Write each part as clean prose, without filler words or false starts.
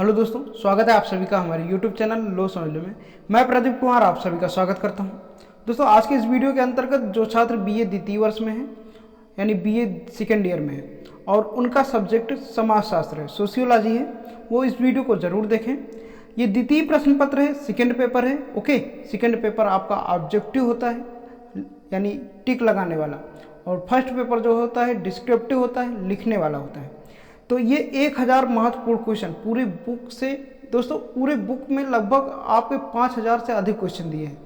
Hello दोस्तों, स्वागत है आप सभी का हमारे YouTube चैनल लो समझ लो में। मैं प्रदीप कुमार आप सभी का स्वागत करता हूं। दोस्तों, आज के इस वीडियो के अंतर्गत जो छात्र बीए द्वितीय वर्ष में हैं यानी बीए सेकेंड ईयर में है और उनका सब्जेक्ट समाजशास्त्र है, सोशियोलॉजी है, वो इस वीडियो को ज़रूर देखें। ये द्वितीय प्रश्न पत्र है, सेकेंड पेपर है। ओके, सेकेंड पेपर आपका ऑब्जेक्टिव होता है यानी टिक लगाने वाला, और फर्स्ट पेपर जो होता है डिस्क्रिप्टिव होता है, लिखने वाला होता है। तो ये 1000 महत्वपूर्ण क्वेश्चन पूरी बुक से, दोस्तों पूरे बुक में लगभग आपके 5000 से अधिक क्वेश्चन दिए हैं।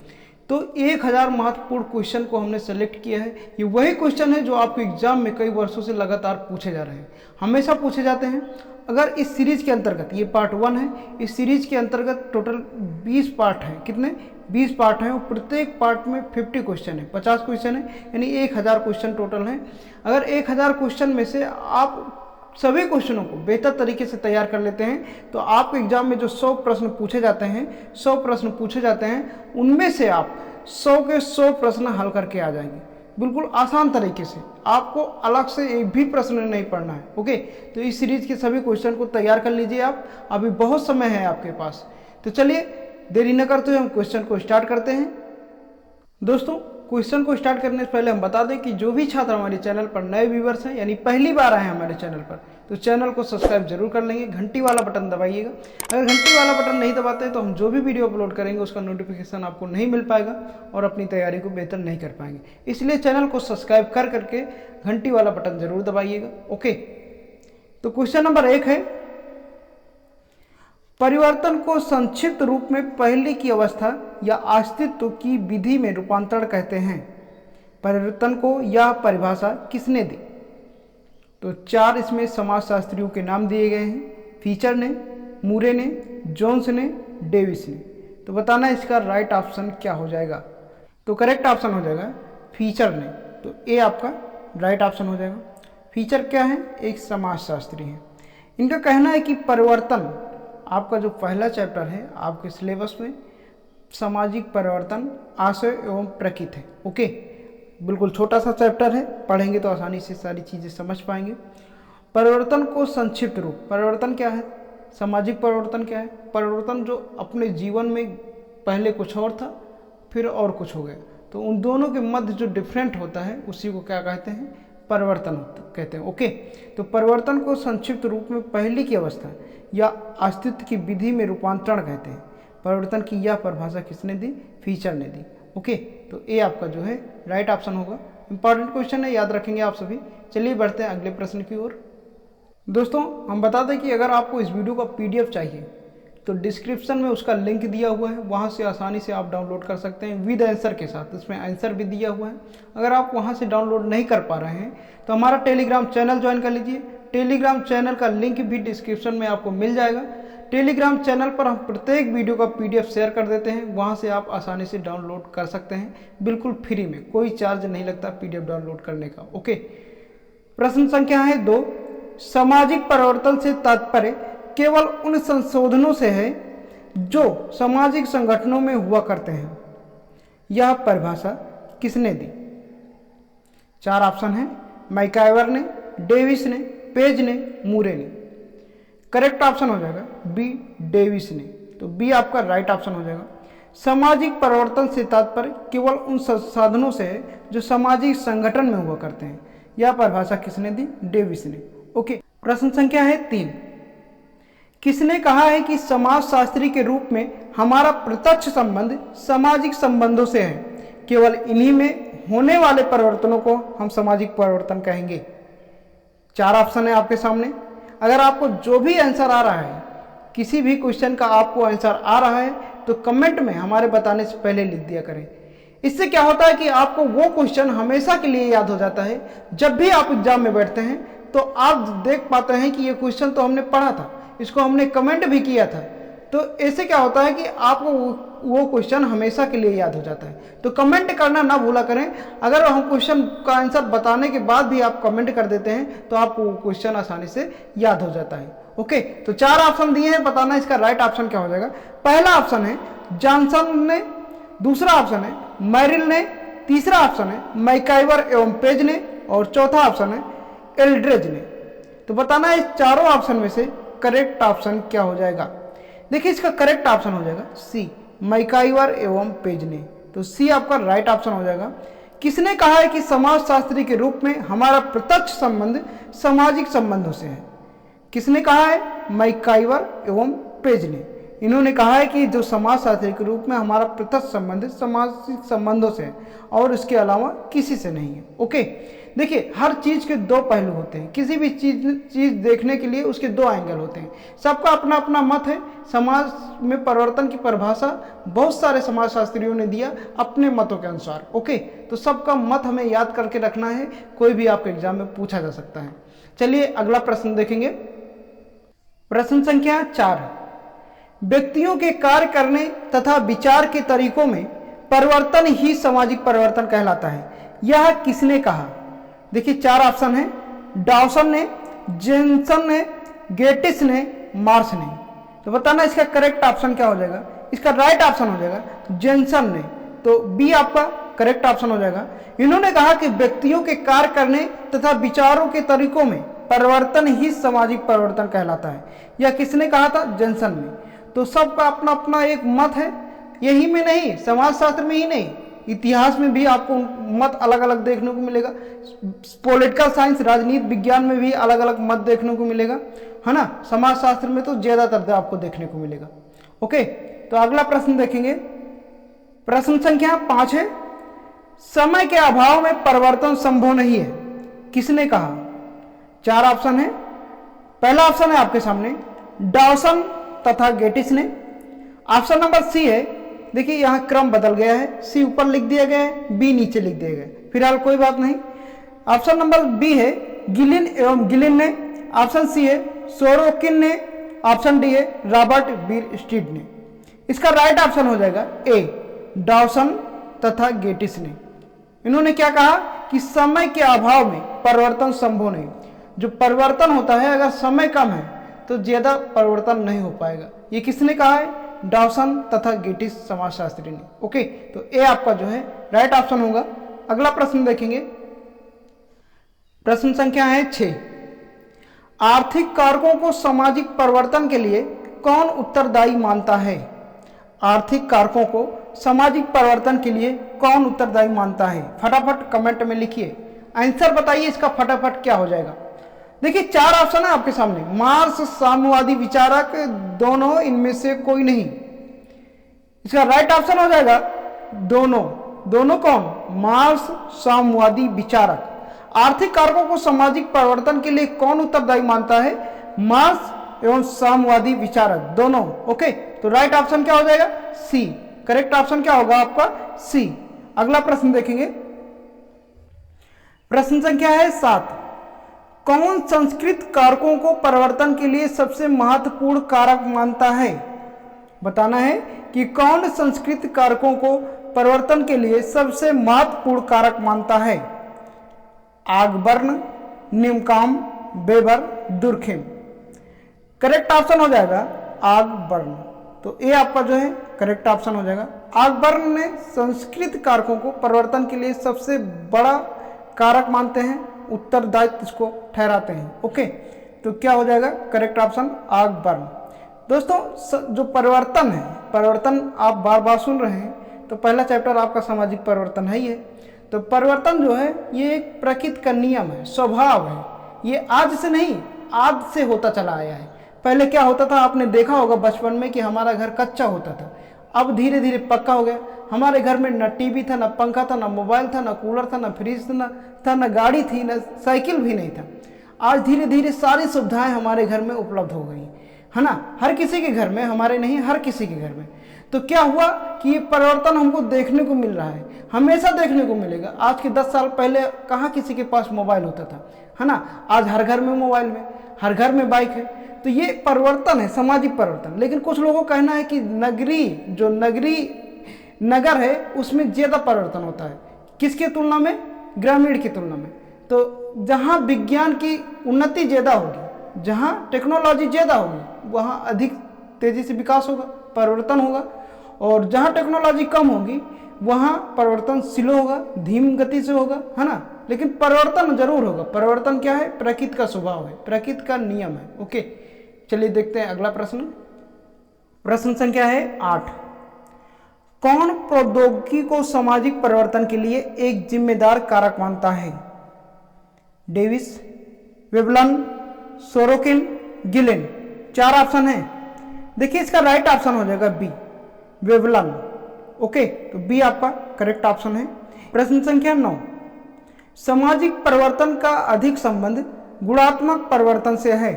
तो 1000 महत्वपूर्ण क्वेश्चन को हमने सेलेक्ट किया है। ये वही क्वेश्चन है जो आपके एग्जाम में कई वर्षों से लगातार पूछे जा रहे हैं, हमेशा पूछे जाते हैं। अगर इस सीरीज के अंतर्गत, ये पार्ट 1 है, इस सीरीज के अंतर्गत टोटल 20 पार्ट हैं। कितने? 20 पार्ट हैं, और प्रत्येक पार्ट में 50 क्वेश्चन है, 50 क्वेश्चन है, यानी 1000 क्वेश्चन टोटल हैं। अगर 1000 क्वेश्चन में से आप सभी क्वेश्चनों को बेहतर तरीके से तैयार कर लेते हैं तो आपके एग्जाम में जो 100 प्रश्न पूछे जाते हैं, 100 प्रश्न पूछे जाते हैं, उनमें से आप 100 के 100 प्रश्न हल करके आ जाएंगे, बिल्कुल आसान तरीके से। आपको अलग से एक भी प्रश्न नहीं पढ़ना है। ओके, तो इस सीरीज के सभी क्वेश्चन को तैयार कर लीजिए आप, अभी बहुत समय है आपके पास। तो चलिए देरी न करते हुए हम क्वेश्चन को स्टार्ट करते हैं। दोस्तों, क्वेश्चन को स्टार्ट करने से पहले हम बता दें कि जो भी छात्र हमारे चैनल पर नए व्यूवर्स हैं यानी पहली बार आए हैं हमारे चैनल पर, तो चैनल को सब्सक्राइब जरूर कर लेंगे, घंटी वाला बटन दबाइएगा। अगर घंटी वाला बटन नहीं दबाते तो हम जो भी वीडियो अपलोड करेंगे उसका नोटिफिकेशन आपको नहीं मिल पाएगा और अपनी तैयारी को बेहतर नहीं कर पाएंगे। इसलिए चैनल को सब्सक्राइब कर करके घंटी वाला बटन जरूर दबाइएगा। ओके, तो क्वेश्चन नंबर 1 है, परिवर्तन को संक्षिप्त रूप में पहले की अवस्था या अस्तित्व की विधि में रूपांतरण कहते हैं। परिवर्तन को यह परिभाषा किसने दी? तो 4 इसमें समाजशास्त्रियों के नाम दिए गए हैं, फीचर ने, मूरे ने, जोन्स ने, डेविस ने। तो बताना इसका राइट ऑप्शन क्या हो जाएगा? तो करेक्ट ऑप्शन हो जाएगा फीचर ने। तो ए आपका राइट ऑप्शन हो जाएगा। फीचर क्या है? एक समाजशास्त्री है। इनका कहना है कि परिवर्तन, आपका जो पहला चैप्टर है आपके सिलेबस में सामाजिक परिवर्तन, आशय एवं प्रकृति है। ओके, बिल्कुल छोटा सा चैप्टर है, पढ़ेंगे तो आसानी से सारी चीज़ें समझ पाएंगे। परिवर्तन को संक्षिप्त रूप, परिवर्तन क्या है, सामाजिक परिवर्तन क्या है? परिवर्तन जो अपने जीवन में पहले कुछ और था फिर और कुछ हो गया, तो उन दोनों के मध्य जो डिफरेंट होता है उसी को क्या कहते हैं? परिवर्तन कहते हैं। ओके, तो परिवर्तन को संक्षिप्त रूप में पहले की अवस्था या अस्तित्व की विधि में रूपांतरण कहते हैं। परिवर्तन की यह परिभाषा किसने दी? फीचर ने दी। ओके, तो ए आपका जो है राइट ऑप्शन होगा। इंपॉर्टेंट क्वेश्चन है, याद रखेंगे आप सभी। चलिए बढ़ते हैं अगले प्रश्न की ओर। दोस्तों, हम बता दें कि अगर आपको इस वीडियो का PDF चाहिए तो डिस्क्रिप्शन में उसका लिंक दिया हुआ है, वहाँ से आसानी से आप डाउनलोड कर सकते हैं विद आंसर के साथ। इसमें आंसर भी दिया हुआ है। अगर आप वहाँ से डाउनलोड नहीं कर पा रहे हैं तो हमारा टेलीग्राम चैनल ज्वाइन कर लीजिए। टेलीग्राम चैनल का लिंक भी डिस्क्रिप्शन में आपको मिल जाएगा। टेलीग्राम चैनल पर हम प्रत्येक वीडियो का PDF शेयर कर देते हैं, वहाँ से आप आसानी से डाउनलोड कर सकते हैं, बिल्कुल फ्री में, कोई चार्ज नहीं लगता PDF डाउनलोड करने का। ओके, प्रश्न संख्या है 2, सामाजिक परिवर्तन से तात्पर्य केवल उन संशोधनों से है जो सामाजिक संगठनों में हुआ करते हैं। यह परिभाषा किसने दी? 4 ऑप्शन है, मैकाइवर ने, डेविस ने, पेज ने, मूरे ने। करेक्ट ऑप्शन हो जाएगा बी, डेविस ने। तो बी आपका राइट ऑप्शन हो जाएगा। सामाजिक परिवर्तन से तात्पर्य केवल उन साधनों से है जो सामाजिक संगठन में हुआ करते हैं। यह परिभाषा किसने दी? डेविस ने। ओके, प्रश्न संख्या है 3, किसने कहा है कि समाजशास्त्री के रूप में हमारा प्रत्यक्ष संबंध सामाजिक संबंधों से है? केवल इन्हीं में होने वाले परिवर्तनों को हम सामाजिक परिवर्तन कहेंगे। 4 ऑप्शन है आपके सामने। अगर आपको जो भी आंसर आ रहा है, किसी भी क्वेश्चन का आपको आंसर आ रहा है तो कमेंट में हमारे बताने से पहले लिख दिया करें। इससे क्या होता है कि आपको वो क्वेश्चन हमेशा के लिए याद हो जाता है। जब भी आप एग्जाम में बैठते हैं तो आप देख पाते हैं कि ये क्वेश्चन तो हमने पढ़ा था, इसको हमने कमेंट भी किया था। तो ऐसे क्या होता है कि आपको वो क्वेश्चन हमेशा के लिए याद हो जाता है। तो कमेंट करना ना भूला करें। अगर हम क्वेश्चन का आंसर बताने के बाद भी आप कमेंट कर देते हैं तो आपको वो क्वेश्चन आसानी से याद हो जाता है। ओके, तो 4 ऑप्शन दिए हैं, बताना इसका राइट ऑप्शन क्या हो जाएगा। पहला ऑप्शन है जॉनसन ने, दूसरा ऑप्शन है मैरिल ने, तीसरा ऑप्शन है मैकाइवर एवं पेज ने, और चौथा ऑप्शन है एल्ड्रेज ने। तो बताना इस चारों ऑप्शन में से करेक्ट ऑप्शन क्या हो जाएगा? देखिए इसका करेक्ट ऑप्शन हो जाएगा सी, मैकाइवर एवं पेजने। तो सी आपका राइट ऑप्शन हो जाएगा। किसने कहा है कि समाजशास्त्री के रूप में हमारा प्रत्यक्ष संबंध सामाजिक संबंधों से है? किसने कहा है? मैकाइवर एवं पेजने। इन्होंने कहा है कि जो समाजशास्त्री के रूप में हमारा प्रत्यक्ष संबंध सामाजिक संबंधों से है और इसके अलावा किसी से नहीं है। ओके, देखिए हर चीज के दो पहलू होते हैं। किसी भी चीज देखने के लिए उसके दो एंगल होते हैं। सबका अपना अपना मत है। समाज में परिवर्तन की परिभाषा बहुत सारे समाजशास्त्रियों ने दिया अपने मतों के अनुसार। ओके, तो सबका मत हमें याद करके रखना है, कोई भी आपके एग्जाम में पूछा जा सकता है। चलिए अगला प्रश्न देखेंगे। प्रश्न संख्या 4, व्यक्तियों के कार्य करने तथा विचार के तरीकों में परिवर्तन ही सामाजिक परिवर्तन कहलाता है, यह किसने कहा? देखिए 4 ऑप्शन है, डाउसन ने, जेनसन ने, गेटिस ने, मार्स ने। तो बताना इसका करेक्ट ऑप्शन क्या हो जाएगा? इसका राइट ऑप्शन हो जाएगा जेनसन ने। तो बी आपका करेक्ट ऑप्शन हो जाएगा। इन्होंने कहा कि व्यक्तियों के कार्य करने तथा विचारों के तरीकों में परिवर्तन ही सामाजिक परिवर्तन कहलाता है। यह किसने कहा था? जेनसन ने। तो सबका अपना अपना एक मत है। यही में नहीं, समाजशास्त्र में ही नहीं, इतिहास में भी आपको मत अलग अलग देखने को मिलेगा। पॉलिटिकल साइंस, राजनीति विज्ञान में भी अलग अलग मत देखने को मिलेगा, है ना। समाजशास्त्र में तो ज्यादातर आपको देखने को मिलेगा। ओके, तो अगला प्रश्न देखेंगे। प्रश्न संख्या 5 है, समय के अभाव में परिवर्तन संभव नहीं है, किसने कहा? 4 ऑप्शन है। पहला ऑप्शन है आपके सामने डाउसन तथा गेटिस ने। ऑप्शन नंबर सी है, देखिए यहां क्रम बदल गया है, सी ऊपर लिख दिया गया है, बी नीचे लिख दिया गया है, फिलहाल कोई बात नहीं। ऑप्शन नंबर बी है गिलिन एवं गिलिन ने। ऑप्शन सी है सोरोकिन ने। ऑप्शन डी है रॉबर्ट बीर स्टीड ने। इसका राइट ऑप्शन हो जाएगा ए, डाउसन तथा गेटिस ने। इन्होंने क्या कहा कि समय के अभाव में परिवर्तन संभव नहीं। जो परिवर्तन होता है अगर समय कम है तो ज्यादा परिवर्तन नहीं हो पाएगा। ये किसने कहा है? डाउसन तथा गेटिस समाजशास्त्री ने। ओके, तो ए आपका जो है राइट ऑप्शन होगा। अगला प्रश्न देखेंगे। प्रश्न संख्या है 6, आर्थिक कारकों को सामाजिक परिवर्तन के लिए कौन उत्तरदायी मानता है? आर्थिक कारकों को सामाजिक परिवर्तन के लिए कौन उत्तरदायी मानता है? फटाफट कमेंट में लिखिए, आंसर बताइए इसका फटाफट क्या हो जाएगा। देखिए 4 ऑप्शन है आपके सामने, मार्क्स, साम्यवादी विचारक, दोनों, इनमें से कोई नहीं। इसका राइट ऑप्शन हो जाएगा दोनों। दोनों कौन? मार्क्स, साम्यवादी विचारक। आर्थिक कारकों को सामाजिक परिवर्तन के लिए कौन उत्तरदायी मानता है? मार्क्स एवं साम्यवादी विचारक, दोनों। ओके, तो राइट ऑप्शन क्या हो जाएगा? सी। करेक्ट ऑप्शन क्या होगा आपका? सी। अगला प्रश्न देखेंगे। प्रश्न संख्या है 7, कौन संस्कृत कारकों को परिवर्तन के लिए सबसे महत्वपूर्ण कारक मानता है? बताना है कि कौन संस्कृत कारकों को परिवर्तन के लिए सबसे महत्वपूर्ण कारक मानता है? आगबर्न, निमकाम, बेबर, दुर्खेम। करेक्ट ऑप्शन हो जाएगा आगबर्न। तो ए आपका जो है करेक्ट ऑप्शन हो जाएगा। आगबर्न ने संस्कृत कारकों को परिवर्तन के लिए सबसे बड़ा कारक मानते हैं, उत्तरदायित्व इसको ठहराते हैं। ओके, तो क्या हो जाएगा? Correct option Ogburn. दोस्तों जो परिवर्तन है, परिवर्तन आप बार बार सुन रहे हैं, तो पहला चैप्टर आपका सामाजिक परिवर्तन है ही है। तो परिवर्तन जो है ये एक प्रकृति का नियम है, स्वभाव है। ये आज से नहीं, आज से होता चला आया है। पहले क्या होता था आपने देखा होगा बचपन में कि हमारा घर कच्चा होता था, अब धीरे धीरे पक्का हो गया। हमारे घर में न टीवी था, न पंखा था, न मोबाइल था, न कूलर था, न फ्रिज था, न गाड़ी थी, न साइकिल भी नहीं था। आज धीरे धीरे सारी सुविधाएं हमारे घर में उपलब्ध हो गई, है ना। हर किसी के घर में, हमारे नहीं, हर किसी के घर में। तो क्या हुआ कि ये परिवर्तन हमको देखने को मिल रहा है, हमेशा देखने को मिलेगा। आज के 10 साल पहले कहाँ किसी के पास मोबाइल होता था, है ना। आज हर घर में मोबाइल में, हर घर में बाइक है। तो ये परिवर्तन है, सामाजिक परिवर्तन। लेकिन कुछ लोगों का कहना है कि नगर है उसमें ज्यादा परिवर्तन होता है, किसके तुलना में? ग्रामीण की तुलना में। तो जहाँ विज्ञान की उन्नति ज्यादा होगी, जहाँ टेक्नोलॉजी ज्यादा होगी, वहाँ अधिक तेजी से विकास होगा, परिवर्तन होगा। और जहाँ टेक्नोलॉजी कम होगी वहाँ परिवर्तन स्लो होगा, धीमी गति से होगा, है ना। लेकिन परिवर्तन जरूर होगा। परिवर्तन क्या है? प्रकृति का स्वभाव है, प्रकृति का नियम है। ओके, चलिए देखते हैं अगला प्रश्न। प्रश्न संख्या है 8। कौन प्रौद्योगिकी को सामाजिक परिवर्तन के लिए एक जिम्मेदार कारक मानता है? Davis, Veblen, Sorokin, Gillin. 4 option है। देखिए इसका राइट ऑप्शन हो जाएगा बी, वेवलन। ओके, तो बी आपका करेक्ट ऑप्शन है। प्रश्न संख्या 9। सामाजिक परिवर्तन का अधिक संबंध गुणात्मक परिवर्तन से है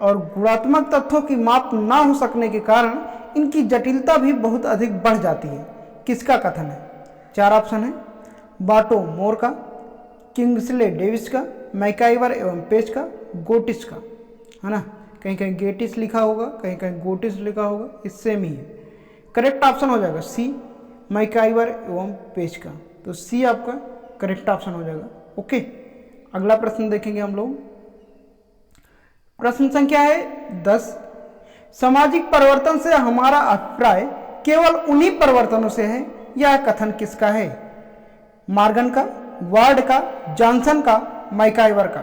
और गुणात्मक तथ्यों की माप ना हो सकने के कारण इनकी जटिलता भी बहुत अधिक बढ़ जाती है। किसका कथन है? 4 ऑप्शन है। बाटो मोर का, किंग्सले डेविस का, मैकाइवर एवं पेज का, गोटिस का, है ना। कहीं कहीं गेटिस लिखा होगा, कहीं कहीं गोटिस लिखा होगा, इस सेम ही है। करेक्ट ऑप्शन हो जाएगा सी, मैकाइवर एवं पेज का। तो सी आपका करेक्ट ऑप्शन हो जाएगा। ओके, अगला प्रश्न देखेंगे हम लोग। प्रश्न संख्या है 10। सामाजिक परिवर्तन से हमारा अभिप्राय केवल उन्हीं परिवर्तनों से है, यह कथन किसका है? मॉर्गन का, वार्ड का, जॉनसन का, मैकाइवर का।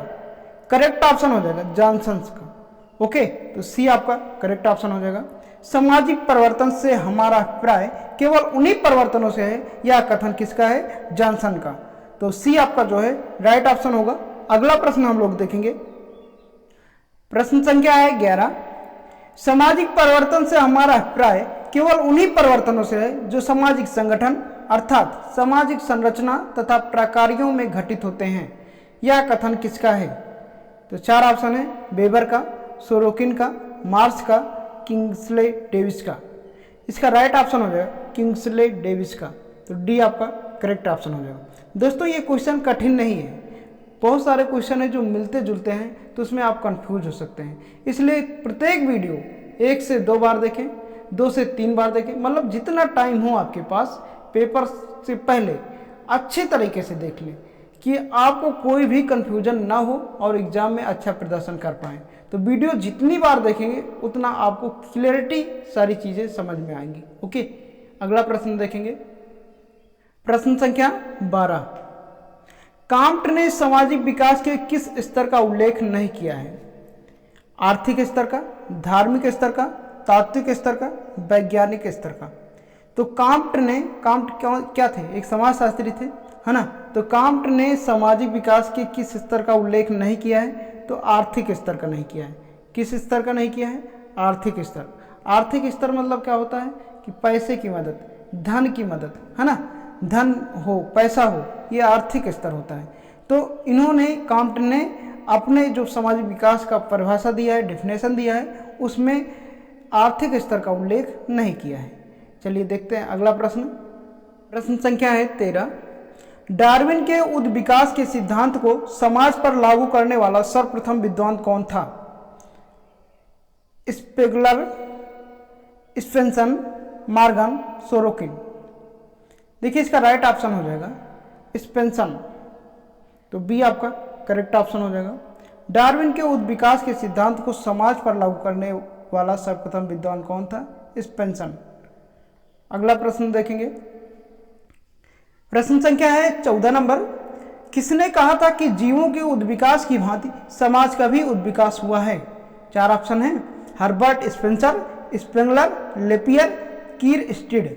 करेक्ट ऑप्शन हो जाएगा जॉनसन का। ओके, तो सी आपका करेक्ट ऑप्शन हो जाएगा। सामाजिक परिवर्तन से हमारा अभिप्राय केवल उन्हीं परिवर्तनों से है, यह कथन किसका है? जॉनसन का। तो सी आपका जो है राइट ऑप्शन होगा। अगला प्रश्न हम लोग देखेंगे। प्रश्न संख्या है 11। सामाजिक परिवर्तन से हमारा अभिप्राय केवल उन्हीं परिवर्तनों से है जो सामाजिक संगठन अर्थात सामाजिक संरचना तथा प्रकारों में घटित होते हैं, यह कथन किसका है? तो 4 ऑप्शन है। वेबर का, सोरोकिन का, मार्क्स का, किंग्सले डेविस का। इसका राइट ऑप्शन हो जाएगा किंग्सले डेविस का। तो डी आपका करेक्ट ऑप्शन हो जाएगा। दोस्तों ये क्वेश्चन कठिन नहीं है, बहुत सारे क्वेश्चन है जो मिलते जुलते हैं, तो उसमें आप कंफ्यूज हो सकते हैं। इसलिए प्रत्येक वीडियो 1 से 2 बार देखें, 2 से 3 बार देखें, मतलब जितना टाइम हो आपके पास पेपर से पहले अच्छे तरीके से देख लें कि आपको कोई भी कंफ्यूजन ना हो और एग्जाम में अच्छा प्रदर्शन कर पाएँ। तो वीडियो जितनी बार देखेंगे उतना आपको क्लियरिटी सारी चीज़ें समझ में आएंगी। ओके, अगला प्रश्न देखेंगे। प्रश्न संख्या 12। काम्ट ने सामाजिक विकास के किस स्तर का उल्लेख नहीं किया है? आर्थिक स्तर का, धार्मिक स्तर का, तात्विक स्तर का, वैज्ञानिक स्तर का। तो काम्ट क्या थे? एक समाजशास्त्री थे, है ना। तो काम्ट ने सामाजिक विकास के किस स्तर का उल्लेख नहीं किया है? तो आर्थिक स्तर का नहीं किया है। किस स्तर का नहीं किया है? आर्थिक स्तर। आर्थिक स्तर मतलब क्या होता है कि पैसे की मदद, धन की मदद, है ना। धन हो, पैसा हो, ये आर्थिक स्तर होता है। तो इन्होंने, काम्ट ने अपने जो सामाजिक विकास का परिभाषा दिया है, डेफिनेशन दिया है, उसमें आर्थिक स्तर का उल्लेख नहीं किया है। चलिए देखते हैं अगला प्रश्न। प्रश्न संख्या है 13। डार्विन के उद्विकास के सिद्धांत को समाज पर लागू करने वाला सर्वप्रथम विद्वान कौन था? स्पेगलर, स्पेंसन, मॉर्गन, सोरोकिन। देखिए इसका राइट ऑप्शन हो जाएगा स्पेंसन। तो बी आपका करेक्ट ऑप्शन हो जाएगा। डार्विन के उद्विकास के सिद्धांत को समाज पर लागू करने वाला सर्वप्रथम विद्वान कौन था? स्पेंसन। अगला प्रश्न देखेंगे। प्रश्न संख्या है 14 नंबर। किसने कहा था कि जीवों के उद्विकास की भांति समाज का भी उद्विकास हुआ है? 4 ऑप्शन है। हर्बर्ट स्पेंसर, स्पेंगलर, लेपियर, कीर स्टीड।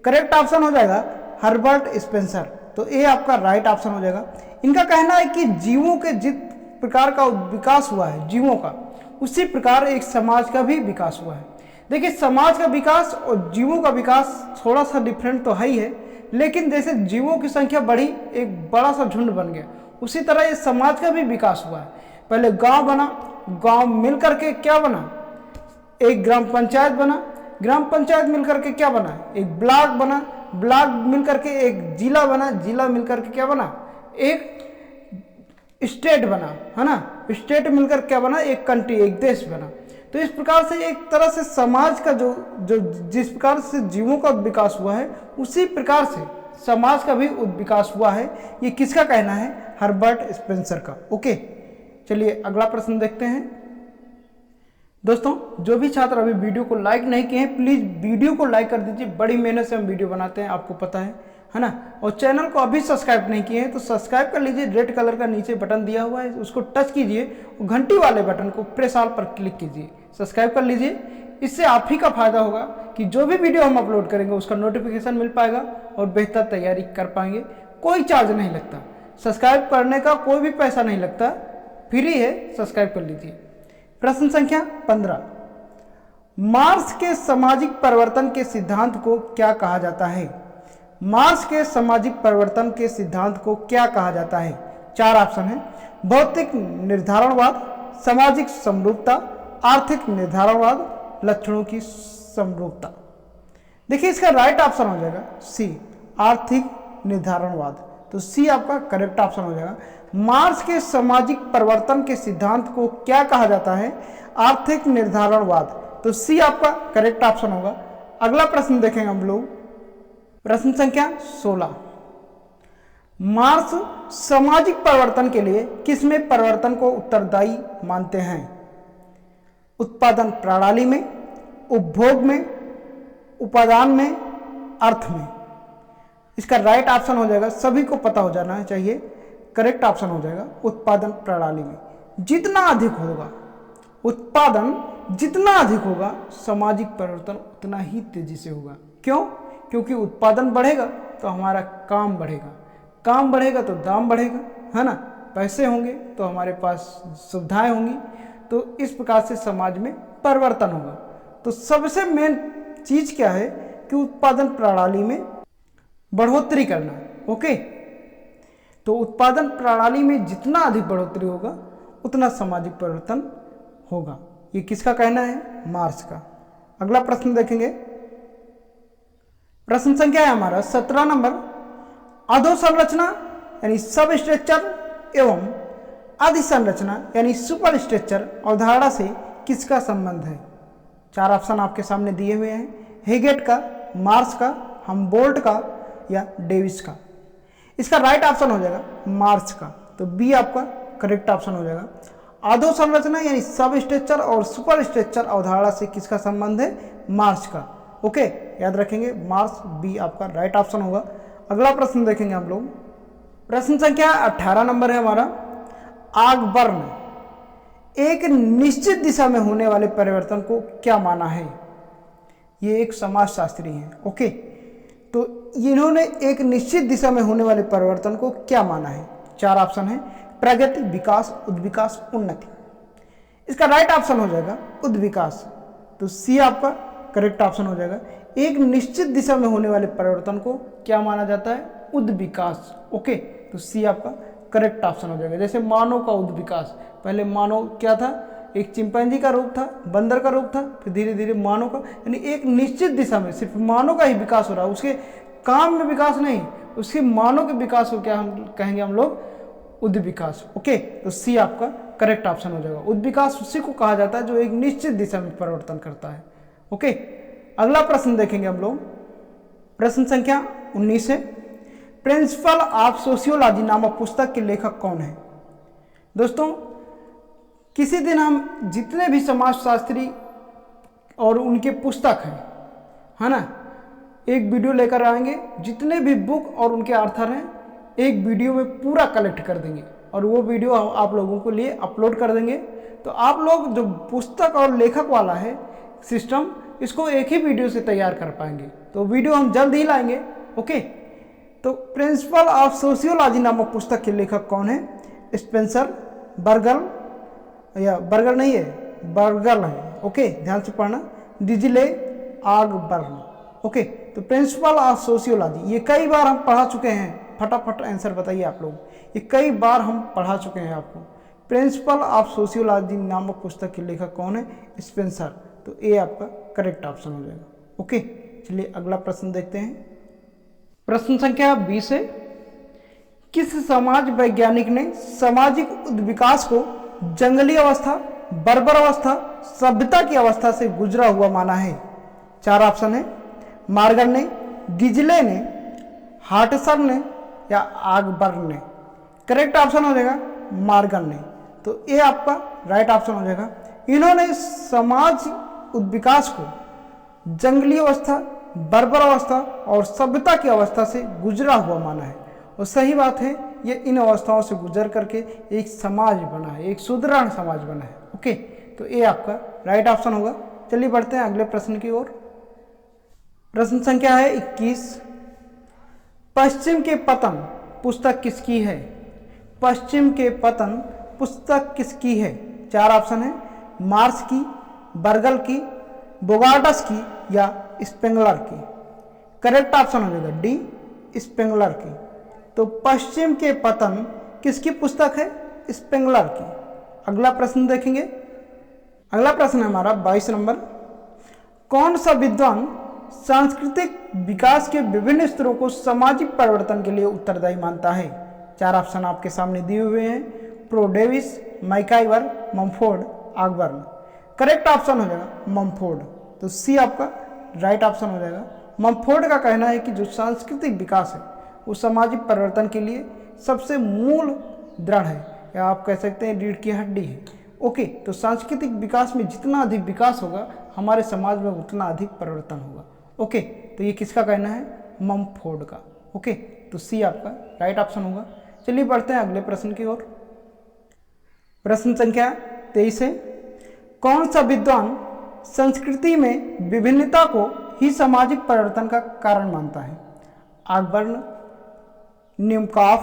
करेक्ट ऑप्शन हो जाएगा हर्बर्ट स्पेंसर। तो ये आपका राइट ऑप्शन हो जाएगा। इनका कहना है कि जीवों के जिस प्रकार का विकास हुआ है जीवों का, उसी प्रकार एक समाज का भी विकास हुआ है। देखिए समाज का विकास और जीवों का विकास थोड़ा सा डिफरेंट तो है ही है, लेकिन जैसे जीवों की संख्या बढ़ी, एक बड़ा सा झुंड बन गया, उसी तरह ये समाज का भी विकास हुआ है। पहले गांव बना, गांव मिलकर के क्या बना? एक ग्राम पंचायत बना, ग्राम पंचायत मिलकर के क्या बना? एक ब्लॉक बना, ब्लॉक मिलकर के एक जिला बना, जिला मिलकर के क्या बना? एक स्टेट बना, है ना। स्टेट मिलकर क्या बना? एक कंट्री, एक देश बना। तो इस प्रकार से एक तरह से समाज का जो जिस प्रकार से जीवों का विकास हुआ है, उसी प्रकार से समाज का भी विकास हुआ है। ये किसका कहना है? हर्बर्ट स्पेंसर का। ओके, चलिए अगला प्रश्न देखते हैं। दोस्तों जो भी छात्र अभी वीडियो को लाइक नहीं किए हैं, प्लीज़ वीडियो को लाइक कर दीजिए। बड़ी मेहनत से हम वीडियो बनाते हैं, आपको पता है ना। और चैनल को अभी सब्सक्राइब नहीं किए हैं तो सब्सक्राइब कर लीजिए। रेड कलर का नीचे बटन दिया हुआ है, उसको टच कीजिए, घंटी वाले बटन को प्रेस ऑल पर क्लिक कीजिए। सब्सक्राइब कर लीजिए। इससे आप ही का फायदा होगा कि जो भी वीडियो हम अपलोड करेंगे उसका नोटिफिकेशन मिल पाएगा और बेहतर तैयारी कर पाएंगे। कोई चार्ज नहीं लगता, सब्सक्राइब करने का कोई भी पैसा नहीं लगता, फ्री है, सब्सक्राइब कर लीजिए। प्रश्न संख्या 15, मार्क्स के सामाजिक परिवर्तन के सिद्धांत को क्या कहा जाता है? मार्क्स के सामाजिक परिवर्तन के सिद्धांत को क्या कहा जाता है? 4 ऑप्शन है, भौतिक निर्धारणवाद, सामाजिक समरूपता, आर्थिक निर्धारणवाद, लक्षणों की समरूपता। देखिए इसका राइट ऑप्शन हो जाएगा सी, आर्थिक निर्धारणवाद। तो सी आपका करेक्ट ऑप्शन हो जाएगा। मार्क्स के सामाजिक परिवर्तन के सिद्धांत को क्या कहा जाता है? आर्थिक निर्धारणवाद। तो सी आपका करेक्ट ऑप्शन होगा। अगला प्रश्न देखेंगे हम लोग, प्रश्न संख्या 16, मार्क्स सामाजिक परिवर्तन के लिए किसमें परिवर्तन को उत्तरदायी मानते हैं? उत्पादन प्रणाली में, उपभोग में, उपादान में, अर्थ में। इसका राइट ऑप्शन हो जाएगा, सभी को पता हो जाना चाहिए, करेक्ट ऑप्शन हो जाएगा उत्पादन प्रणाली में। जितना अधिक होगा उत्पादन, जितना अधिक होगा सामाजिक परिवर्तन उतना ही तेजी से होगा। क्यों? क्योंकि उत्पादन बढ़ेगा तो हमारा काम बढ़ेगा, काम बढ़ेगा तो दाम बढ़ेगा, है ना, पैसे होंगे तो हमारे पास सुविधाएं होंगी, तो इस प्रकार से समाज में परिवर्तन होगा। तो सबसे मेन चीज क्या है कि उत्पादन प्रणाली में बढ़ोतरी करना। ओके, तो उत्पादन प्रणाली में जितना अधिक बढ़ोतरी होगा उतना सामाजिक परिवर्तन होगा। ये किसका कहना है? मार्क्स का। अगला प्रश्न देखेंगे, प्रश्न संख्या है हमारा 17 नंबर, अधोसंरचना यानी सब स्ट्रक्चर एवं अधिसंरचना यानी सुपर स्ट्रक्चर अवधारणा से किसका संबंध है? 4 ऑप्शन आपके सामने दिए हुए हैं, हेगेट का, मार्क्स का, हमबोल्ट का या डेविस का। इसका राइट ऑप्शन हो जाएगा मार्क्स का। तो बी आपका करेक्ट ऑप्शन हो जाएगा। अधोसंरचना यानी सब स्ट्रक्चर और सुपर स्ट्रक्चर अवधारणा से किसका संबंध है? मार्क्स का। ओके, याद रखेंगे, मार्क्स, बी आपका राइट ऑप्शन होगा। अगला प्रश्न देखेंगे हम लोग, प्रश्न संख्या 18 नंबर है हमारा, आगबर्न एक निश्चित दिशा में होने वाले परिवर्तन को क्या माना है? ये एक समाजशास्त्री हैं। ओके, तो इन्होंने एक निश्चित दिशा में होने वाले परिवर्तन को क्या माना है? 4 ऑप्शन है, प्रगति, विकास, उद्विकास, उन्नति। इसका राइट ऑप्शन हो जाएगा उद्विकास। तो सी आपका करेक्ट ऑप्शन हो जाएगा। एक निश्चित दिशा में होने वाले परिवर्तन को क्या माना जाता है? उद्विकास। ओके, तो सी आपका करेक्ट ऑप्शन हो जाएगा। जैसे मानव का उद्विकास, पहले मानव क्या था? एक चिंपैंजी का रूप था, बंदर का रूप था, फिर धीरे धीरे मानव का, यानी एक निश्चित दिशा में सिर्फ मानव का ही विकास हो रहा है, उसके काम में विकास नहीं, उसके मानव के विकास को क्या हम कहेंगे हम लोग? उद्विकास। ओके, तो सी आपका करेक्ट ऑप्शन हो जाएगा। उद्विकास उसी को कहा जाता है जो एक निश्चित दिशा में परिवर्तन करता है। ओके, अगला प्रश्न देखेंगे हम लोग, प्रश्न संख्या 19 है, प्रिंसिपल ऑफ सोशियोलॉजी नामक पुस्तक के लेखक कौन है? दोस्तों, किसी दिन हम जितने भी समाजशास्त्री और उनके पुस्तक हैं, है ना, एक वीडियो लेकर आएंगे, जितने भी बुक और उनके आर्थर हैं एक वीडियो में पूरा कलेक्ट कर देंगे और वो वीडियो आप लोगों के लिए अपलोड कर देंगे। तो आप लोग जो पुस्तक और लेखक वाला है सिस्टम, इसको एक ही वीडियो से तैयार कर पाएंगे। तो वीडियो हम जल्द ही लाएंगे। ओके, तो प्रिंसिपल ऑफ सोशियोलॉजी नामक पुस्तक के लेखक कौन है? स्पेंसर, बर्गल, या बर्गर नहीं है, बर्गल है। ओके, ध्यान से पढ़ना, डिजिले, आगबर्न। ओके, तो प्रिंसिपल ऑफ सोशियोलॉजी ये कई बार हम पढ़ा चुके हैं। फटाफट आंसर बताइए आप लोग, ये कई बार हम पढ़ा चुके हैं आपको। प्रिंसिपल ऑफ सोशियोलॉजी नामक पुस्तक के लेखक कौन है? स्पेंसर। तो ए आपका करेक्ट ऑप्शन हो जाएगा। ओके, चलिए अगला प्रश्न देखते हैं। प्रश्न संख्या 20 है, किस समाज वैज्ञानिक ने सामाजिक उद्विकास को जंगली अवस्था, बर्बर अवस्था, सभ्यता की अवस्था से गुजरा हुआ माना है? 4 ऑप्शन है, मार्गन ने, गिजले ने, हार्टसर ने या आगबर्न ने। करेक्ट ऑप्शन हो जाएगा मार्गन ने। तो ये आपका राइट ऑप्शन हो जाएगा। इन्होंने समाज उद्विकास को जंगली अवस्था, बर्बर अवस्था और सभ्यता की अवस्था से गुजरा हुआ माना है। और सही बात है, ये इन अवस्थाओं से गुजर करके एक समाज बना है, एक सुदृढ़ समाज बना है। ओके, तो ए आपका राइट ऑप्शन होगा। चलिए बढ़ते हैं अगले प्रश्न की ओर। प्रश्न संख्या है 21। पश्चिम के पतन पुस्तक किसकी है? पश्चिम के पतन पुस्तक किसकी है? 4 ऑप्शन है, मार्क्स की, बर्गल की, बोगार्डस की या स्पेंगलर की। करेक्ट ऑप्शन हो जाएगा डी, स्पेंगलर की। तो पश्चिम के पतन किसकी पुस्तक है? स्पेंगलर की। अगला प्रश्न देखेंगे। अगला प्रश्न है हमारा 22 नंबर। कौन सा विद्वान सांस्कृतिक विकास के विभिन्न स्तरों को सामाजिक परिवर्तन के लिए उत्तरदायी मानता है? 4 ऑप्शन आपके सामने दिए हुए हैं, pro Davis, MacIver, Mumford, Ogburn. Correct option हो जाएगा ममफोर्ड। तो सी आपका राइट ऑप्शन हो जाएगा। ममफोर्ड का कहना है कि जो सांस्कृतिक विकास है वो सामाजिक परिवर्तन के लिए सबसे मूल दृढ़ है, या आप कह सकते हैं रीढ़ की हड्डी है। ओके, तो सांस्कृतिक विकास में जितना अधिक विकास होगा हमारे समाज में उतना अधिक परिवर्तन होगा। ओके, तो ये किसका कहना है? ममफोर्ड का। ओके, तो सी आपका राइट ऑप्शन होगा। चलिए बढ़ते हैं अगले प्रश्न की ओर। प्रश्न संख्या 23 है। कौन सा विद्वान संस्कृति में विभिन्नता को ही सामाजिक परिवर्तन का कारण मानता है? ऑगबर्न, न्यूमकॉफ,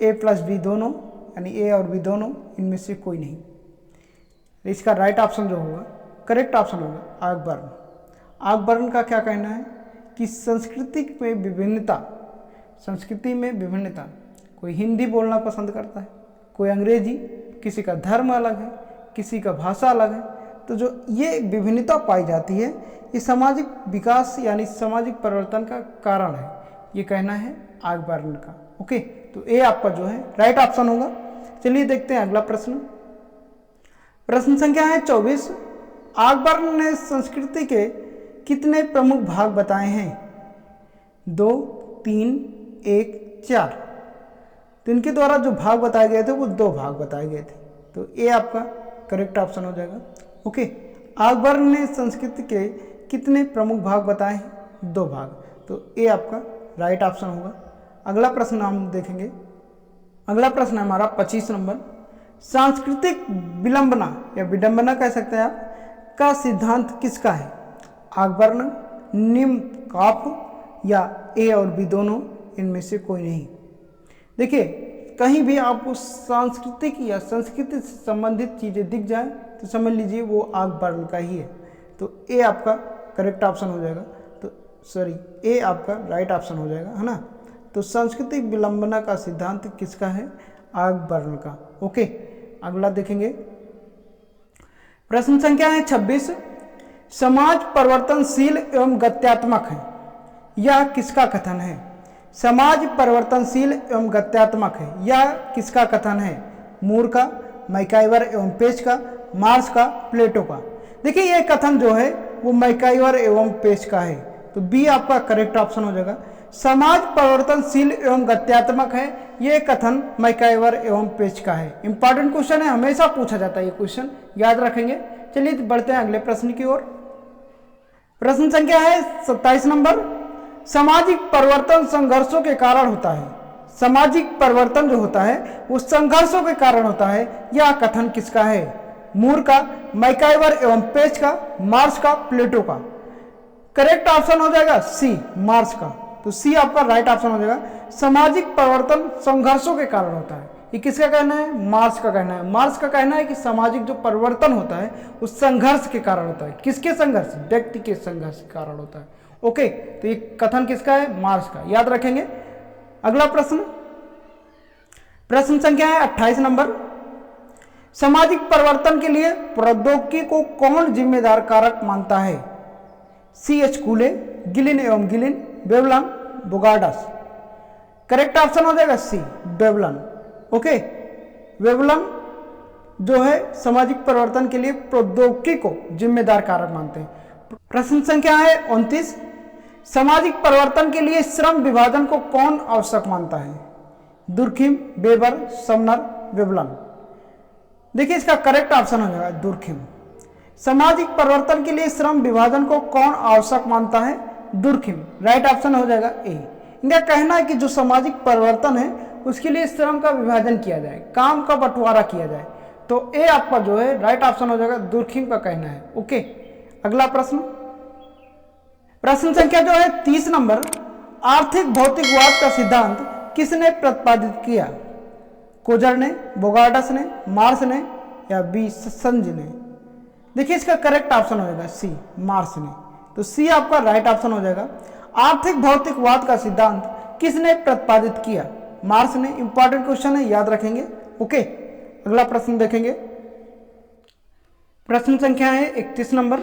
A+B दोनों, यानी ए और बी दोनों, इनमें से कोई नहीं। इसका राइट ऑप्शन जो होगा, करेक्ट ऑप्शन होगा ऑगबर्न। ऑगबर्न का क्या कहना है कि संस्कृति में विभिन्नता, कोई हिंदी बोलना पसंद करता है, कोई अंग्रेजी, किसी का धर्म अलग है, किसी का भाषा अलग है। तो जो ये विभिन्नता पाई जाती है ये सामाजिक विकास यानी सामाजिक परिवर्तन का कारण है, ये कहना है ऑगबर्न का। ओके, तो ए आपका जो है राइट ऑप्शन होगा। चलिए देखते हैं अगला प्रश्न। प्रश्न संख्या है 24। ऑगबर्न ने संस्कृति के कितने प्रमुख भाग बताए हैं? 2, 3, 1, 4। तो इनके द्वारा जो भाग बताए गए थे वो 2 भाग बताए गए थे। तो ए आपका करेक्ट ऑप्शन हो जाएगा। ओके, ऑगबर्न ने संस्कृति के कितने प्रमुख भाग बताए हैं? 2 भाग। तो ए आपका राइट ऑप्शन होगा। अगला प्रश्न हम देखेंगे। अगला प्रश्न है हमारा 25 नंबर। सांस्कृतिक विलंबना या विडंबना कह सकते हैं आप का सिद्धांत किसका है? ऑगबर्न, न्यूमकॉफ या ए और बी दोनों, इनमें से कोई नहीं। देखिए, कहीं भी आपको सांस्कृतिक या संस्कृति से संबंधित चीज़ें दिख जाए तो समझ लीजिए वो ऑगबर्न का ही है। तो ए आपका करेक्ट ऑप्शन हो जाएगा। तो सॉरी, ए आपका राइट ऑप्शन हो जाएगा, है ना। तो सांस्कृतिक विलंबना का सिद्धांत किसका है? ऑगबर्न का। ओके, अगला देखेंगे। प्रश्न संख्या है 26। समाज परिवर्तनशील एवं गत्यात्मक है, यह किसका कथन है? समाज परिवर्तनशील एवं गत्यात्मक है, यह किसका कथन है? मूर का, मैकाइवर एवं पेज का, मार्क्स का, प्लेटो का। देखिए, यह कथन जो है वो मैकाइवर एवं पेज का है। तो बी आपका करेक्ट ऑप्शन हो जाएगा। समाज परिवर्तनशील एवं गत्यात्मक है, यह कथन मैकाइवर एवं पेज का है। इंपॉर्टेंट क्वेश्चन है, हमेशा पूछा जाता है ये क्वेश्चन, याद रखेंगे। चलिए बढ़ते हैं अगले प्रश्न की ओर। प्रश्न संख्या है 27 नंबर। सामाजिक परिवर्तन संघर्षों के कारण होता है। सामाजिक परिवर्तन जो होता है वो संघर्षों के कारण होता है, यह कथन किसका है? मूर का, मैकाइवर एवं पेज का, मार्क्स का, प्लेटो का। करेक्ट ऑप्शन हो जाएगा सी, मार्क्स का। तो सी आपका राइट ऑप्शन हो जाएगा। सामाजिक परिवर्तन संघर्षों के कारण होता है, ये किसका कहना है? मार्क्स का कहना है। मार्क्स का कहना है कि सामाजिक जो परिवर्तन होता है उस संघर्ष के कारण होता है। किसके संघर्ष? व्यक्ति के संघर्ष के कारण होता है। ओके, तो ये कथन किसका है? मार्क्स का, याद रखेंगे। अगला प्रश्न, प्रश्न संख्या है 28 नंबर। सामाजिक परिवर्तन के लिए प्रौद्योगिकी को कौन जिम्मेदार कारक मानता है? C.H. कूले, गिलिन एवं गिलिन, वेवलन, बोगार्डस। करेक्ट ऑप्शन हो जाएगा सी, वेवलन। ओके, वेवलन जो है सामाजिक परिवर्तन के लिए प्रौद्योगिकी को जिम्मेदार कारक मानते हैं। प्रश्न संख्या है 29। सामाजिक परिवर्तन के लिए श्रम विभाजन को कौन आवश्यक मानता है? Durkheim, Weber, Sumner, Veblen. देखिए, इसका करेक्ट ऑप्शन हो जाएगा दुर्खिम। सामाजिक परिवर्तन के लिए श्रम विभाजन को कौन आवश्यक मानता है? दुर्खिम। राइट ऑप्शन हो जाएगा ए। इनका कहना है कि जो सामाजिक परिवर्तन है उसके लिए श्रम का विभाजन किया जाए, काम का बंटवारा किया जाए। तो ए आपका जो है राइट ऑप्शन हो जाएगा, दुर्खिम का कहना है। ओके, अगला प्रश्न, प्रश्न संख्या जो है 30 नंबर, आर्थिक भौतिकवाद का सिद्धांत किसने प्रतिपादित किया? कोजर ने, बोगार्डस ने, मार्स ने या बी संज ने? देखिए इसका करेक्ट ऑप्शन हो जाएगा सी, मार्स ने। तो सी आपका राइट ऑप्शन हो जाएगा। आर्थिक भौतिकवाद का सिद्धांत किसने प्रतिपादित किया? मार्स ने। इंपॉर्टेंट क्वेश्चन है, याद रखेंगे। ओके, अगला प्रश्न देखेंगे। प्रश्न संख्या है 31 नंबर,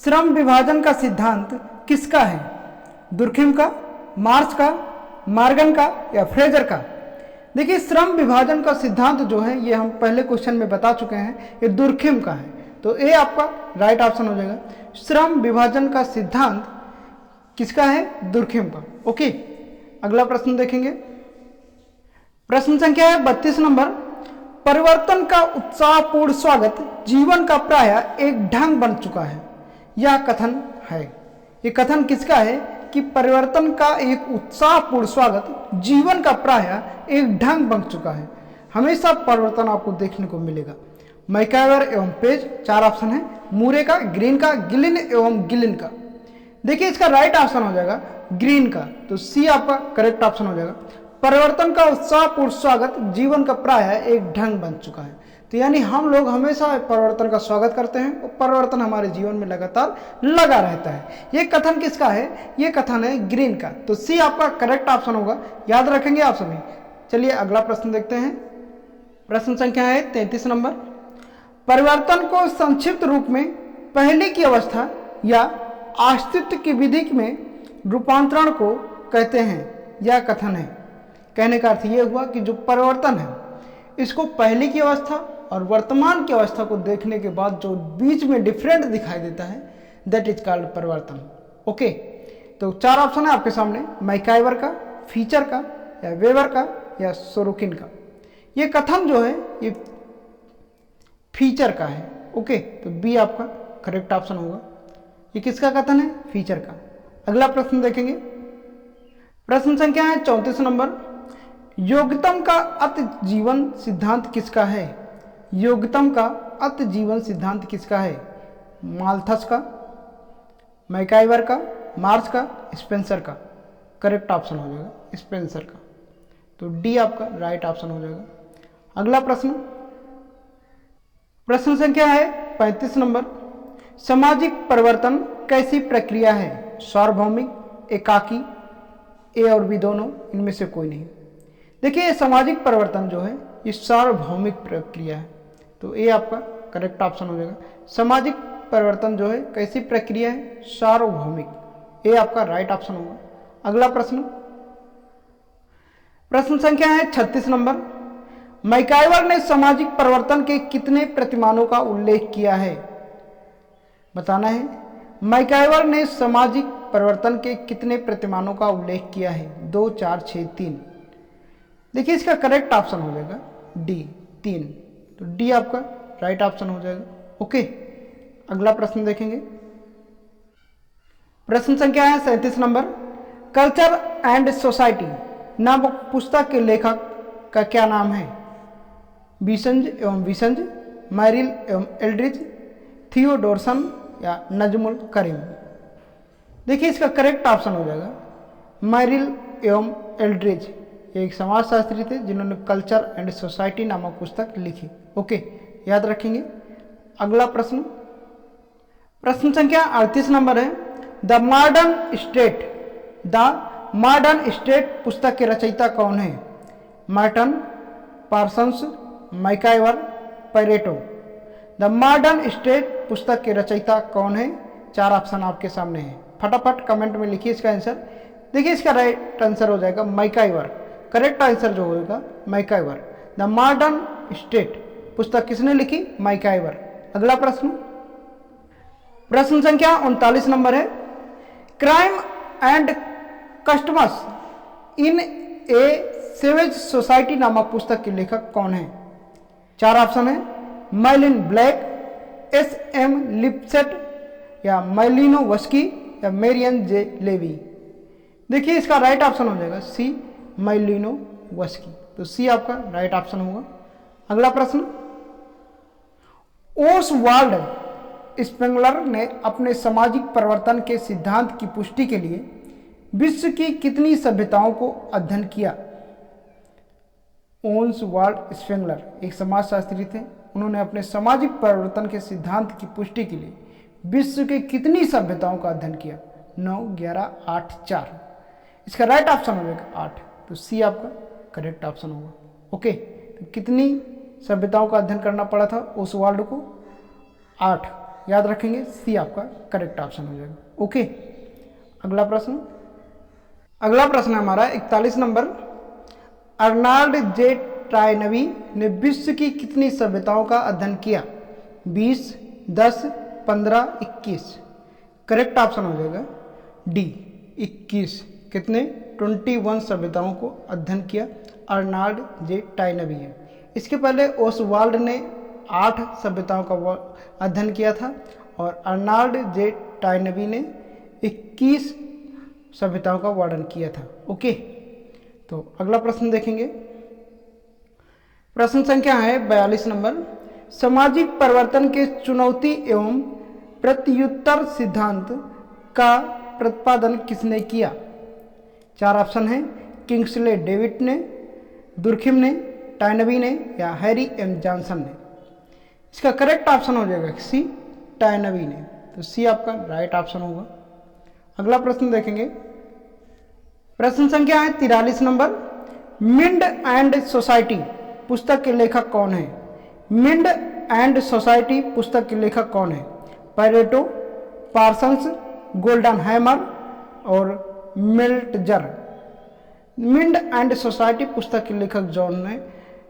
श्रम विभाजन का सिद्धांत किसका है? दुर्खिम का, मार्स का, मॉर्गन का या फ्रेजर का? देखिए श्रम विभाजन का सिद्धांत जो है ये हम पहले क्वेश्चन में बता चुके हैं, ये दुर्खिम का है। तो ए आपका राइट ऑप्शन हो जाएगा। श्रम विभाजन का सिद्धांत किसका है? दुर्खिम का। ओके, अगला प्रश्न देखेंगे। प्रश्न संख्या है 32 नंबर, परिवर्तन का उत्साहपूर्ण स्वागत जीवन का प्राय एक ढंग बन चुका है, यह कथन है। ये कथन किसका है कि परिवर्तन का एक उत्साहपूर्ण स्वागत जीवन का प्राय एक ढंग बन चुका है? हमेशा परिवर्तन आपको देखने को मिलेगा। मैकाइवर एवं पेज, 4 ऑप्शन है, मूरे का, ग्रीन का, गिलिन एवं गिलिन का। देखिए इसका राइट ऑप्शन हो जाएगा ग्रीन का। तो सी आपका करेक्ट ऑप्शन हो जाएगा। परिवर्तन का उत्साहपूर्ण स्वागत जीवन का प्राय एक ढंग बन चुका है। तो यानी हम लोग हमेशा परिवर्तन का स्वागत करते हैं और परिवर्तन हमारे जीवन में लगातार लगा रहता है। ये कथन किसका है? ये कथन है ग्रीन का। तो सी आपका करेक्ट ऑप्शन होगा, याद रखेंगे आप सभी। चलिए अगला प्रश्न देखते हैं। प्रश्न संख्या है 33 नंबर, परिवर्तन को संक्षिप्त रूप में पहले की अवस्था या अस्तित्व की विधि में रूपांतरण को कहते हैं, यह कथन है। कहने का अर्थ यह हुआ कि जो परिवर्तन है इसको पहले की अवस्था और वर्तमान की अवस्था को देखने के बाद जो बीच में डिफरेंट दिखाई देता है, दैट इज कॉल्ड परिवर्तन। ओके, तो 4 ऑप्शन है आपके सामने, मैकाइवर का, फीचर का या वेबर का या सोरोकिन का। ये कथन जो है ये फीचर का है। ओके, तो बी आपका करेक्ट ऑप्शन होगा। ये किसका कथन है? फीचर का। अगला प्रश्न देखेंगे। प्रश्न संख्या है 34 नंबर, योग्यतम का अति जीवन सिद्धांत किसका है? योग्यतम का अति जीवन सिद्धांत किसका है? माल्थस का, मैकाइवर का, मार्स का, स्पेंसर का? करेक्ट ऑप्शन हो जाएगा स्पेंसर का। तो डी आपका राइट ऑप्शन हो जाएगा। अगला प्रश्न, प्रश्न संख्या है 35 नंबर, सामाजिक परिवर्तन कैसी प्रक्रिया है? सार्वभौमिक, एकाकी, ए और बी दोनों, इनमें से कोई नहीं। देखिए सामाजिक परिवर्तन जो है ये सार्वभौमिक प्रक्रिया है। तो ए आपका करेक्ट ऑप्शन हो जाएगा। सामाजिक परिवर्तन जो है कैसी प्रक्रिया है? सार्वभौमिक। ए आपका राइट ऑप्शन होगा। अगला प्रश्न, प्रश्न संख्या है 36 नंबर, मैकाइवर ने सामाजिक परिवर्तन के कितने प्रतिमानों का उल्लेख किया है? बताना है। मैकाइवर ने सामाजिक परिवर्तन के कितने प्रतिमानों का उल्लेख किया है? 2, 4, 6, 3। देखिए इसका करेक्ट ऑप्शन हो जाएगा डी, 3। तो डी आपका राइट ऑप्शन हो जाएगा। ओके, अगला प्रश्न देखेंगे। प्रश्न संख्या है 37 नंबर, कल्चर एंड सोसाइटी नामक पुस्तक के लेखक का क्या नाम है? बिसंज एवं विसंज, मैरिल एवं एल्ड्रिज, थियोडोरसन या नजमुल करीम? देखिए इसका करेक्ट ऑप्शन हो जाएगा मैरिल एवं एल्ड्रिज। एक समाजशास्त्री थे जिन्होंने कल्चर एंड सोसाइटी नामक पुस्तक लिखी। ओके, याद रखेंगे। अगला प्रश्न, प्रश्न संख्या 38 नंबर है, द मॉडर्न स्टेट पुस्तक के रचयिता कौन है? Marton, Parsons, MacIver, Pareto? The modern state पुस्तक के रचयिता कौन है? 4 ऑप्शन आपके सामने है, फटाफट कमेंट में लिखिए इसका आंसर। देखिए इसका राइट आंसर हो जाएगा मैकाइवर। करेक्ट आंसर जो होगा मैकाइवर। द मॉडर्न स्टेट पुस्तक किसने लिखी? मैकाइवर। अगला प्रश्न, प्रश्न संख्या 39 नंबर है, crime and customs in a savage society नामक पुस्तक के लेखक कौन है? 4 ऑप्शन है, मैलिन ब्लैक, S.M. लिप्सेट या मैलिनोवस्की या मेरियन जे लेवी? देखिए इसका राइट ऑप्शन हो जाएगा सी, मैलिनोवस्की। तो सी आपका राइट ऑप्शन होगा। अगला प्रश्न, ओसवाल्ड स्पेंगलर ने अपने सामाजिक परिवर्तन के सिद्धांत की पुष्टि के लिए विश्व की कितनी सभ्यताओं को अध्ययन किया? ओसवाल्ड स्पेंगलर एक समाजशास्त्री थे। उन्होंने अपने सामाजिक परिवर्तन के सिद्धांत की पुष्टि के लिए विश्व के कितनी सभ्यताओं का अध्ययन किया? 9, 11, 8, 4। इसका राइट ऑप्शन हो जाएगा 8, तो सी आपका करेक्ट ऑप्शन होगा। ओके, तो कितनी सभ्यताओं का अध्ययन करना पड़ा था ओसवाल्ड को? 8 याद रखेंगे, सी आपका करेक्ट ऑप्शन हो जाएगा। ओके, अगला प्रश्न है हमारा 41 नंबर। अर्नाल्ड जे ट्राइनवी ने विश्व की कितनी सभ्यताओं का अध्ययन किया? 20, 10, 15, 21। करेक्ट ऑप्शन हो जाएगा डी 21। कितने? 21 सभ्यताओं को अध्ययन किया अर्नाल्ड जे ट्राइनवी है। इसके पहले ओसवाल्ड ने 8 सभ्यताओं का अध्ययन किया था और अर्नाल्ड जे ट्राइनवी ने 21 सभ्यताओं का वर्णन किया था। ओके, तो अगला प्रश्न देखेंगे। प्रश्न संख्या है 42 नंबर। सामाजिक परिवर्तन के चुनौती एवं प्रत्युत्तर सिद्धांत का प्रतिपादन किसने किया? 4 ऑप्शन है, किंग्सले डेविड ने, दुर्खिम ने, टाइनबी ने या हैरी एम जॉनसन ने। इसका करेक्ट ऑप्शन हो जाएगा सी, टाइनबी ने। तो सी आपका राइट ऑप्शन होगा। अगला प्रश्न देखेंगे। प्रश्न संख्या है 43 नंबर। मिंड एंड सोसाइटी पुस्तक के लेखक कौन है? मिंड एंड सोसाइटी पुस्तक के लेखक कौन है? पैरेटो, पार्सन्स, गोल्डन हैमर और मिल्टजर। मिंड एंड सोसाइटी पुस्तक के लेखक जौन है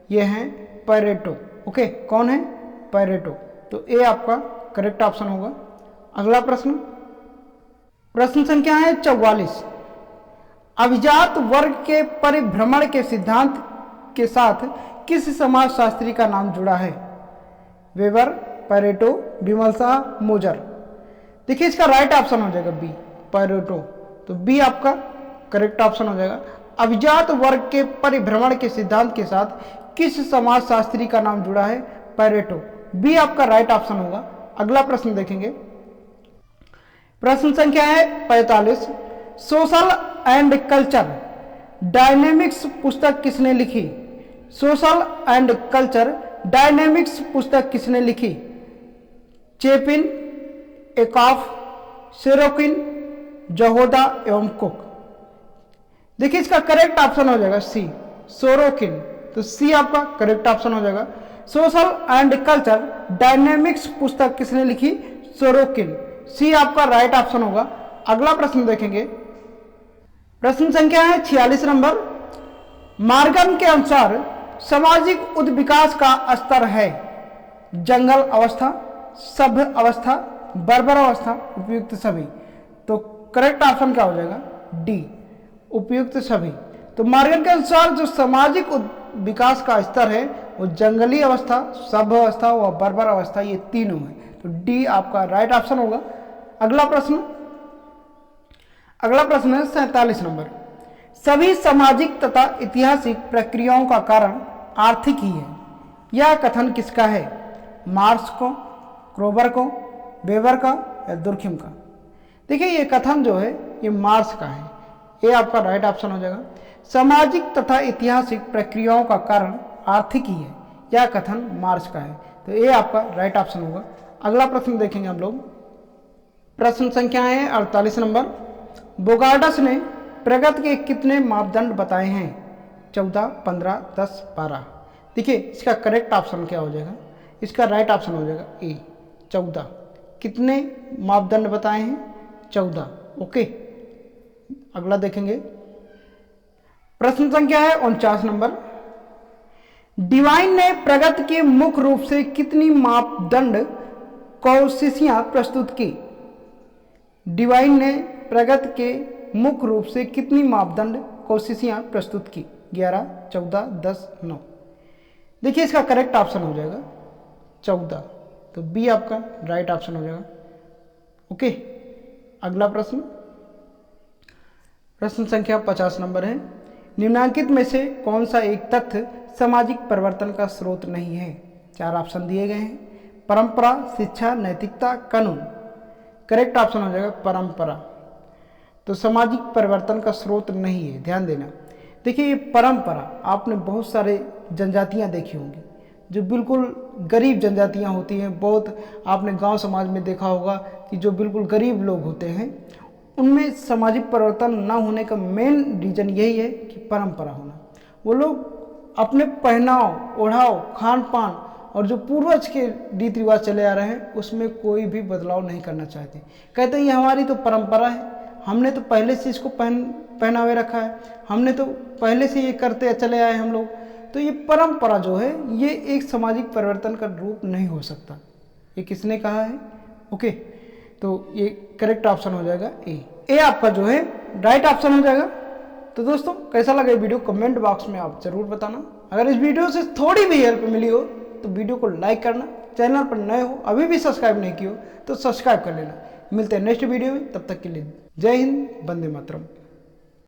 ये हैं पैरेटो। ओके, कौन है? पैरेटो। तो ए आपका करेक्ट ऑप्शन होगा। अगला प्रश्न संख्या है 44। अभिजात वर्ग के परिभ्रमण के सिद्धांत के साथ किस समाजशास्त्री का नाम जुड़ा है? वेबर, पैरेटो, विमल शाह, मोजर। देखिए इसका राइट ऑप्शन हो जाएगा बी, पैरेटो। तो बी आपका करेक्ट ऑप्शन हो जाएगा। अभिजात वर्ग के परिभ्रमण के सिद्धांत के साथ किस समाजशास्त्री का नाम जुड़ा है? पैरेटो। बी आपका राइट ऑप्शन होगा। अगला प्रश्न देखेंगे। प्रश्न संख्या है 45। सोशल एंड कल्चर डायनेमिक्स पुस्तक किसने लिखी? सोशल एंड कल्चर डायनेमिक्स पुस्तक किसने लिखी? चेपिन, एकॉफ, सेरोकिन, जहोदा एवं कुक। देखिए इसका करेक्ट ऑप्शन हो जाएगा सी, सोरोकिन। तो सी आपका करेक्ट ऑप्शन हो जाएगा। सोशल एंड कल्चर डायनेमिक्स पुस्तक किसने लिखी? सोरोकिन। सी आपका राइट ऑप्शन होगा। अगला प्रश्न देखेंगे। प्रश्न संख्या है 46 नंबर। मार्गन के अनुसार सामाजिक उद्विकास का स्तर है जंगल अवस्था, सभ्य अवस्था, बर्बर अवस्था, उपयुक्त सभी। तो करेक्ट ऑप्शन क्या हो जाएगा? डी, उपयुक्त सभी। तो मार्गन के अनुसार जो सामाजिक विकास का स्तर है वो जंगली अवस्था, सभ्य अवस्था व बर्बर अवस्था, ये तीनों है। तो डी आपका राइट ऑप्शन होगा। अगला प्रश्न है 47 नंबर। सभी सामाजिक तथा ऐतिहासिक प्रक्रियाओं का कारण आर्थिक ही है। यह कथन किसका है? मार्क्स को, क्रोबर को, वेबर का या दुर्खिम का? देखिए ये कथन जो है ये मार्क्स का है। ये आपका राइट ऑप्शन हो जाएगा। सामाजिक तथा ऐतिहासिक प्रक्रियाओं का कारण आर्थिक ही है, यह कथन मार्क्स का है। तो ये आपका राइट ऑप्शन होगा। अगला प्रश्न देखेंगे हम लोग। प्रश्न संख्या है 48 नंबर। बोगार्डस ने प्रगति के कितने मापदंड बताए हैं? 14, 15, 10, 12। देखिए इसका करेक्ट ऑप्शन क्या हो जाएगा? इसका राइट ऑप्शन हो जाएगा ए, 14। कितने मापदंड बताए हैं? 14। ओके, अगला देखेंगे। प्रश्न संख्या है 49 नंबर। डिवाइन ने प्रगति के मुख्य रूप से कितनी मापदंड कोशिशियां प्रस्तुत की? डिवाइन ने प्रगति के मुख्य रूप से कितनी मापदंड कोशिशियां प्रस्तुत की? 11, 14, 10, 9। देखिए इसका करेक्ट ऑप्शन हो जाएगा 14। तो बी आपका राइट ऑप्शन हो जाएगा। ओके, अगला प्रश्न संख्या 50 नंबर है। निम्नांकित में से कौन सा एक तथ्य सामाजिक परिवर्तन का स्रोत नहीं है? 4 ऑप्शन दिए गए हैं। परंपरा, शिक्षा, नैतिकता, कानून। करेक्ट ऑप्शन हो जाएगा परंपरा। तो सामाजिक परिवर्तन का स्रोत नहीं है, ध्यान देना। देखिए ये परंपरा, आपने बहुत सारे जनजातियां देखी होंगी जो बिल्कुल गरीब जनजातियां होती हैं। बहुत आपने गांव समाज में देखा होगा कि जो बिल्कुल गरीब लोग होते हैं उनमें सामाजिक परिवर्तन ना होने का मेन रीज़न यही है कि परंपरा होना। वो लोग अपने पहनाव, ओढ़ाव, खान पान और जो पूर्वज के रीति रिवाज चले आ रहे हैं उसमें कोई भी बदलाव नहीं करना चाहते। कहते हैं ये हमारी तो परंपरा है, हमने तो पहले से इसको पहनावे रखा है, हमने तो पहले से ये करते चले आए हम लोग। तो ये परंपरा जो है ये एक सामाजिक परिवर्तन का रूप नहीं हो सकता। ये किसने कहा है? ओके, तो ये करेक्ट ऑप्शन हो जाएगा ए आपका जो है राइट ऑप्शन हो जाएगा। तो दोस्तों कैसा लगा ये वीडियो कमेंट बॉक्स में आप जरूर बताना। अगर इस वीडियो से थोड़ी भी हेल्प मिली हो तो वीडियो को लाइक करना, चैनल पर नए हो अभी भी सब्सक्राइब नहीं किए हो तो सब्सक्राइब कर लेना। मिलते हैं नेक्स्ट वीडियो में, तब तक के लिए जय हिंद, वंदे मातरम।